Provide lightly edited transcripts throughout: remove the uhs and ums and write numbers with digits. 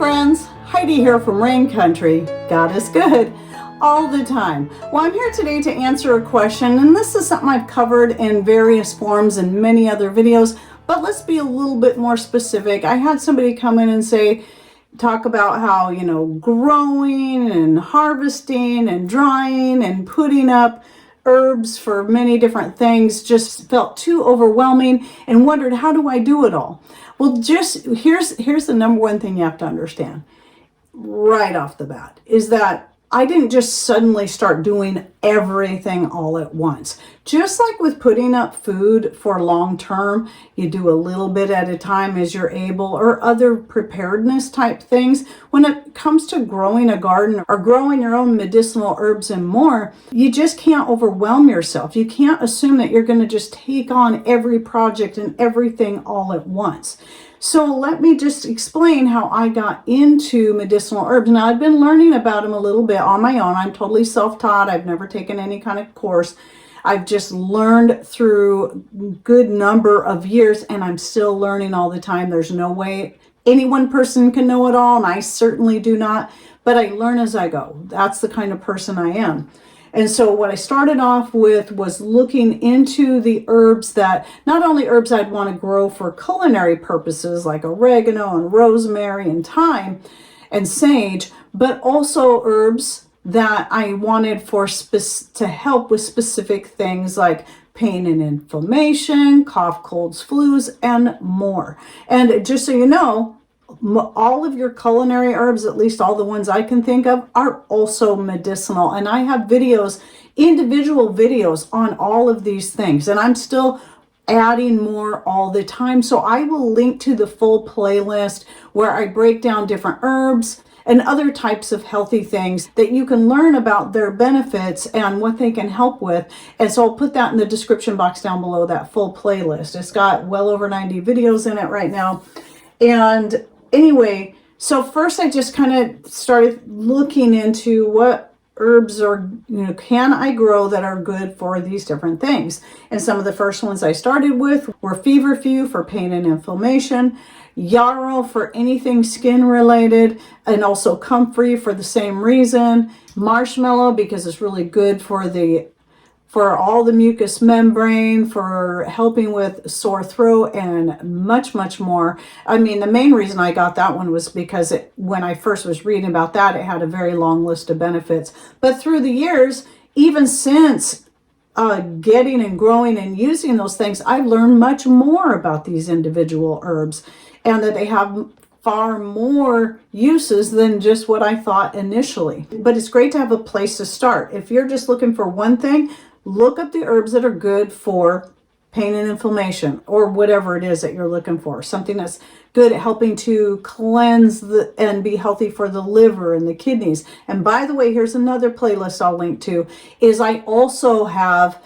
friends, Heidi here from Rain Country. God is good all the time. Well, I'm here today to answer a question, and this is something I've covered in various forms and many other videos, but let's be a little bit more specific. I had somebody come in and talk about how, growing and harvesting and drying and putting up herbs for many different things just felt too overwhelming and wondered, how do I do it all? Well, here's the number one thing you have to understand right off the bat is that I didn't just suddenly start doing everything all at once. Just like with putting up food for long term, you do a little bit at a time as you're able, or other preparedness type things. When it comes to growing a garden or growing your own medicinal herbs and more, you just can't overwhelm yourself. You can't assume that you're going to just take on every project and everything all at once. So let me just explain how I got into medicinal herbs. Now, I've been learning about them a little bit on my own. I'm totally self-taught. I've never taken any kind of course. I've just learned through a good number of years, and I'm still learning all the time. There's no way any one person can know it all, and I certainly do not, but I learn as I go. That's the kind of person I am. And so what I started off with was looking into the herbs that, not only herbs I'd want to grow for culinary purposes like oregano and rosemary and thyme and sage, but also herbs that I wanted to help with specific things like pain and inflammation, cough, colds, flus, and more. And just so you know, all of your culinary herbs, at least all the ones I can think of, are also medicinal. And I have individual videos on all of these things. And I'm still adding more all the time. So I will link to the full playlist where I break down different herbs and other types of healthy things that you can learn about their benefits and what they can help with. And so I'll put that in the description box down below, that full playlist. It's got well over 90 videos in it right now. And anyway, so first I just kind of started looking into what herbs can I grow that are good for these different things. And some of the first ones I started with were feverfew for pain and inflammation, yarrow for anything skin related, and also comfrey for the same reason, marshmallow because it's really good for all the mucous membrane, for helping with sore throat, and much, much more. I mean, the main reason I got that one was because when I first was reading about that, it had a very long list of benefits. But through the years, even since getting and growing and using those things, I've learned much more about these individual herbs and that they have far more uses than just what I thought initially. But it's great to have a place to start. If you're just looking for one thing, look up the herbs that are good for pain and inflammation or whatever it is that you're looking for. Something that's good at helping to cleanse and be healthy for the liver and the kidneys. And by the way, here's another playlist I'll link to, is I also have,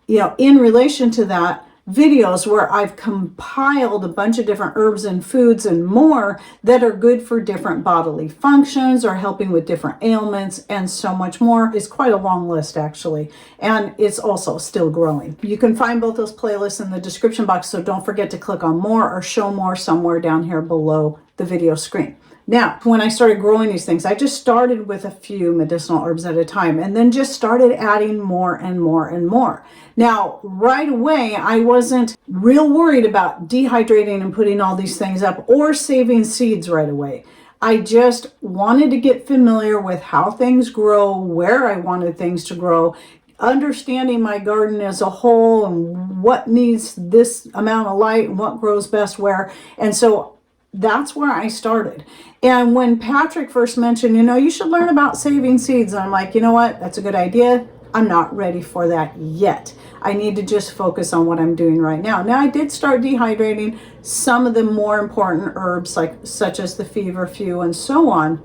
in relation to that, videos where I've compiled a bunch of different herbs and foods and more that are good for different bodily functions or helping with different ailments and so much more. It's quite a long list actually, and it's also still growing. You can find both those playlists in the description box, so don't forget to click on more or show more somewhere down here below the video screen. Now, when I started growing these things, I just started with a few medicinal herbs at a time and then just started adding more and more and more. Now, right away, I wasn't real worried about dehydrating and putting all these things up or saving seeds right away. I just wanted to get familiar with how things grow, where I wanted things to grow, understanding my garden as a whole and what needs this amount of light and what grows best where. And so that's where I started. And when Patrick first mentioned, you should learn about saving seeds, and I'm like, you know what? That's a good idea. I'm not ready for that yet. I need to just focus on what I'm doing right now. Now, I did start dehydrating some of the more important herbs, such as the feverfew and so on.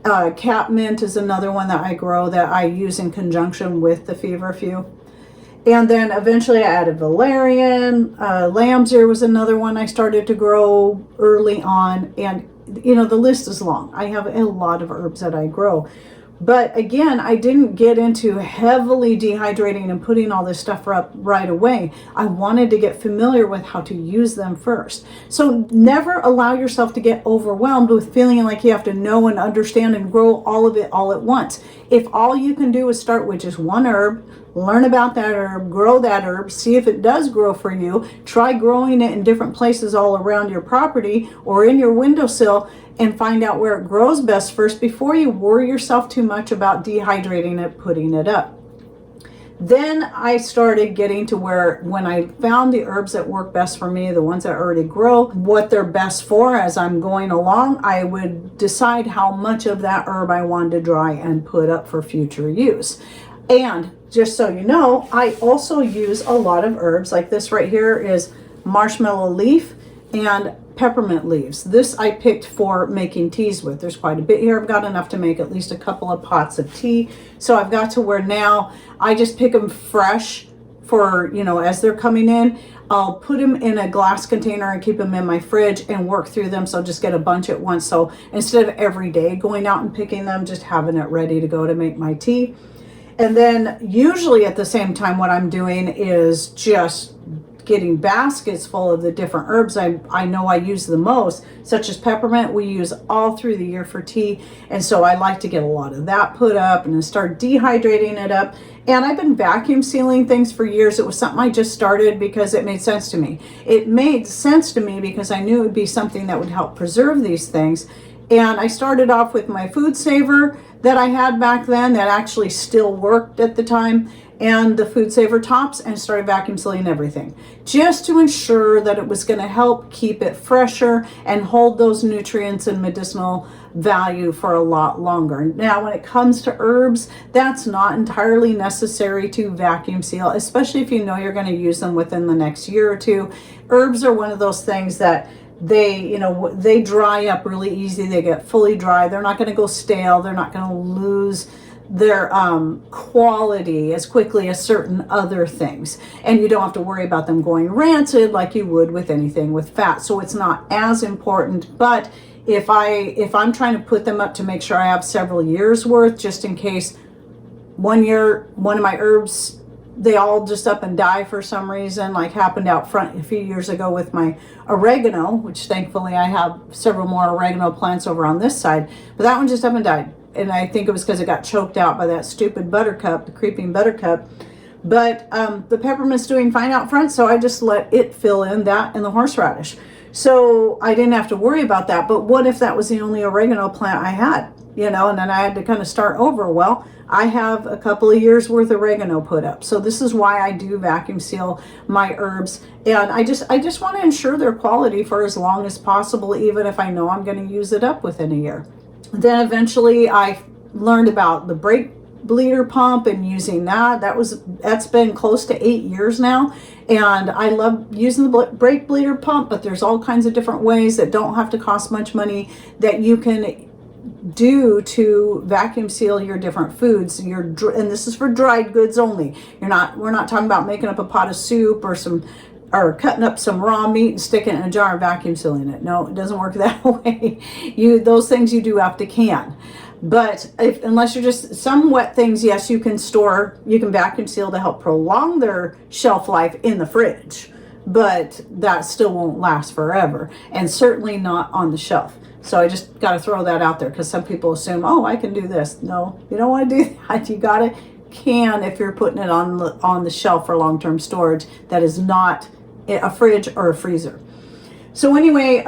Catmint is another one that I grow that I use in conjunction with the feverfew. And then eventually I added valerian. Lamb's ear was another one I started to grow early on. And, the list is long. I have a lot of herbs that I grow. But again, I didn't get into heavily dehydrating and putting all this stuff up right away. I wanted to get familiar with how to use them first. So never allow yourself to get overwhelmed with feeling like you have to know and understand and grow all of it all at once. If all you can do is start with just one herb, learn about that herb, grow that herb, see if it does grow for you, try growing it in different places all around your property or in your windowsill, and find out where it grows best first before you worry yourself too much about dehydrating it, putting it up. Then I started getting to where when I found the herbs that work best for me, the ones that already grow, what they're best for as I'm going along, I would decide how much of that herb I wanted to dry and put up for future use. And just so you know, I also use a lot of herbs. Like this right here is marshmallow leaf and peppermint leaves. This I picked for making teas with. There's quite a bit here. I've got enough to make at least a couple of pots of tea. So I've got to where now I just pick them fresh for, you know, as they're coming in. I'll put them in a glass container and keep them in my fridge and work through them. So I'll just get a bunch at once. So instead of every day going out and picking them, just having it ready to go to make my tea. And then usually at the same time, what I'm doing is just getting baskets full of the different herbs I know I use the most, such as peppermint. We use all through the year for tea. And so I like to get a lot of that put up and then start dehydrating it up. And I've been vacuum sealing things for years. It was something I just started because it made sense to me. It made sense to me because I knew it would be something that would help preserve these things. And I started off with my food saver that I had back then that actually still worked at the time, and the food saver tops, and started vacuum sealing everything just to ensure that it was going to help keep it fresher and hold those nutrients and medicinal value for a lot longer. Now, when it comes to herbs, that's not entirely necessary to vacuum seal, especially if you know you're going to use them within the next year or two. Herbs are one of those things that they dry up really easy. They get fully dry. They're not going to go stale. They're not going to lose their quality as quickly as certain other things, and you don't have to worry about them going rancid like you would with anything with fat. So it's not as important. But if I'm trying to put them up to make sure I have several years worth, just in case one year one of my herbs, they all just up and die for some reason, like happened out front a few years ago with my oregano, which thankfully I have several more oregano plants over on this side, but that one just up and died. And I think it was because it got choked out by that stupid buttercup, the creeping buttercup. But the peppermint's doing fine out front, so I just let it fill in that and the horseradish. So I didn't have to worry about that. But what if that was the only oregano plant I had, you know, and then I had to kind of start over? Well, I have a couple of years worth of oregano put up. So this is why I do vacuum seal my herbs. And I just want to ensure their quality for as long as possible, even if I know I'm going to use it up within a year. Then eventually I learned about the brake bleeder pump and using that. That's been close to 8 years now. And I love using the brake bleeder pump, but there's all kinds of different ways that don't have to cost much money that you can do to vacuum seal your different foods. And this is for dried goods only. We're not talking about making up a pot of soup or cutting up some raw meat and sticking it in a jar and vacuum sealing it. No, it doesn't work that way. Those things you do have to can. But unless you're just some wet things, yes, you can vacuum seal to help prolong their shelf life in the fridge. But that still won't last forever, and certainly not on the shelf. So I just got to throw that out there because some people assume, oh, I can do this. No, you don't want to do that. You got to can if you're putting it on the shelf for long-term storage. That is not a fridge or a freezer. So anyway,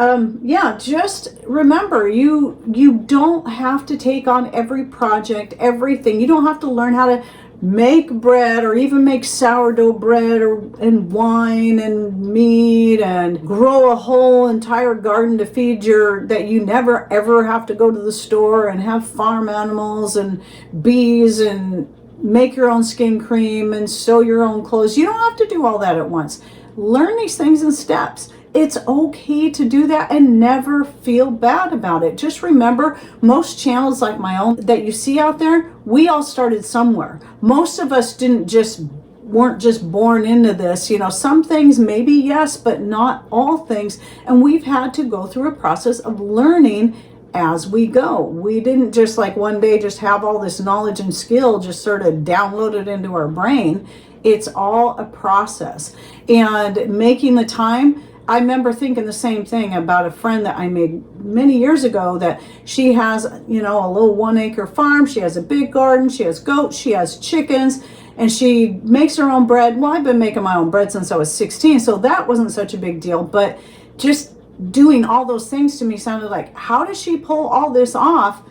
just remember, you don't have to take on every project, everything. You don't have to learn how to make bread or even make sourdough bread and wine and meat and grow a whole entire garden to feed that you never ever have to go to the store and have farm animals and bees and make your own skin cream and sew your own clothes. You don't have to do all that at once. Learn these things in steps. It's okay to do that and never feel bad about it. Just remember, most channels like my own that you see out there, we all started somewhere. Most of us weren't just born into this. You know, some things maybe yes, but not all things. And we've had to go through a process of learning as we go. We didn't just like one day just have all this knowledge and skill just sort of downloaded into our brain. It's all a process. And making the time, I remember thinking the same thing about a friend that I made many years ago, that she has, you know, a little 1 acre farm. She has a big garden. She has goats. She has chickens. And she makes her own bread. Well, I've been making my own bread since I was 16, so that wasn't such a big deal. But just doing all those things to me sounded like, how does she pull all this off?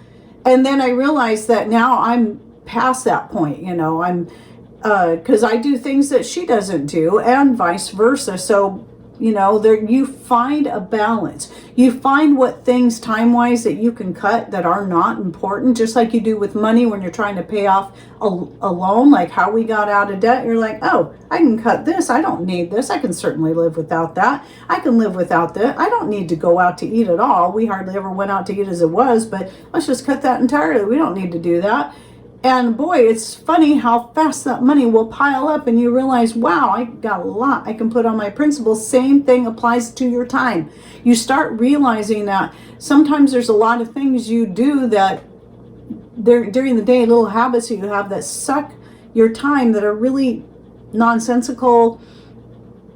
And then I realized that now I'm past that point, you know, I'm because I do things that she doesn't do and vice versa. So, you know, there you find a balance. You find what things time-wise that you can cut that are not important, just like you do with money when you're trying to pay off a loan, like how we got out of debt. You're like, oh, I can cut this. I don't need this. I can certainly live without that. I can live without that. I don't need to go out to eat at all. We hardly ever went out to eat as it was, but let's just cut that entirely. We don't need to do that. And boy, it's funny how fast that money will pile up, and you realize, wow, I got a lot I can put on my principles. Same thing applies to your time. You start realizing that sometimes there's a lot of things you do that during the day, little habits that you have that suck your time, that are really nonsensical,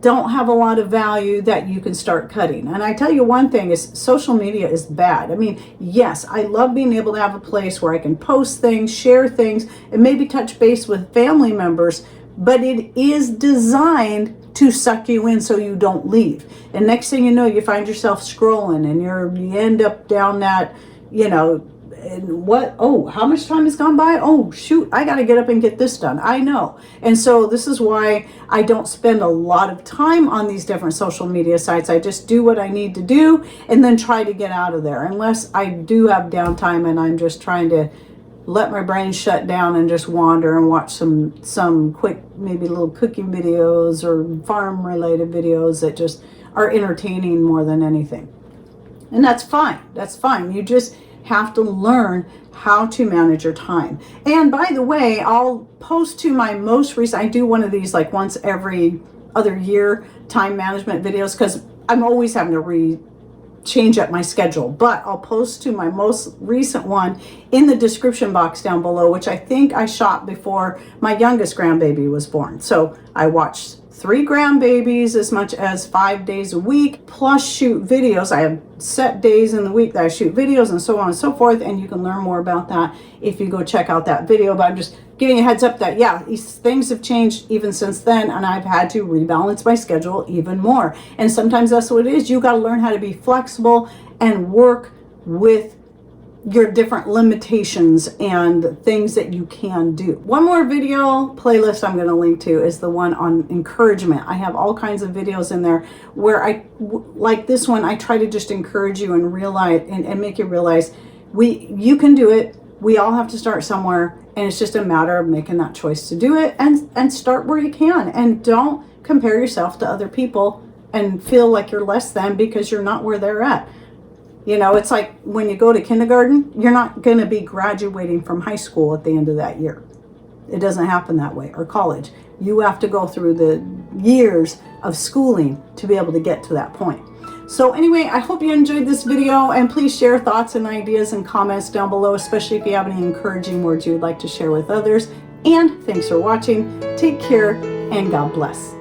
don't have a lot of value, that you can start cutting. And I tell you one thing is, social media is bad. I mean, yes, I love being able to have a place where I can post things, share things, and maybe touch base with family members, but it is designed to suck you in so you don't leave. And next thing you know, you find yourself scrolling, and you end up down that, you know, and what, oh, how much time has gone by? Oh, shoot, I got to get up and get this done. I know. And so this is why I don't spend a lot of time on these different social media sites. I just do what I need to do and then try to get out of there, unless I do have downtime and I'm just trying to let my brain shut down and just wander and watch some quick, maybe little cooking videos or farm related videos that just are entertaining more than anything. And that's fine. That's fine. You just have to learn how to manage your time. And by the way, I'll post to my most recent, I do one of these like once every other year time management videos, because I'm always having to change up my schedule, but I'll post to my most recent one in the description box down below, which I think I shot before my youngest grandbaby was born. So I watched 3 grandbabies as much as 5 days a week, plus shoot videos. I have set days in the week that I shoot videos and so on and so forth. And you can learn more about that if you go check out that video. But I'm just giving you a heads up that, yeah, these things have changed even since then. And I've had to rebalance my schedule even more. And sometimes that's what it is. You got to learn how to be flexible and work with your different limitations and things that you can do. One more video playlist I'm going to link to is the one on encouragement. I have all kinds of videos in there where like this one, I try to just encourage you and realize and make you realize you can do it. We all have to start somewhere, and it's just a matter of making that choice to do it and start where you can, and don't compare yourself to other people and feel like you're less than because you're not where they're at. You know, it's like when you go to kindergarten, you're not going to be graduating from high school at the end of that year. It doesn't happen that way. Or college. You have to go through the years of schooling to be able to get to that point. So anyway, I hope you enjoyed this video, and please share thoughts and ideas and comments down below, especially if you have any encouraging words you would like to share with others. And thanks for watching. Take care, and God bless.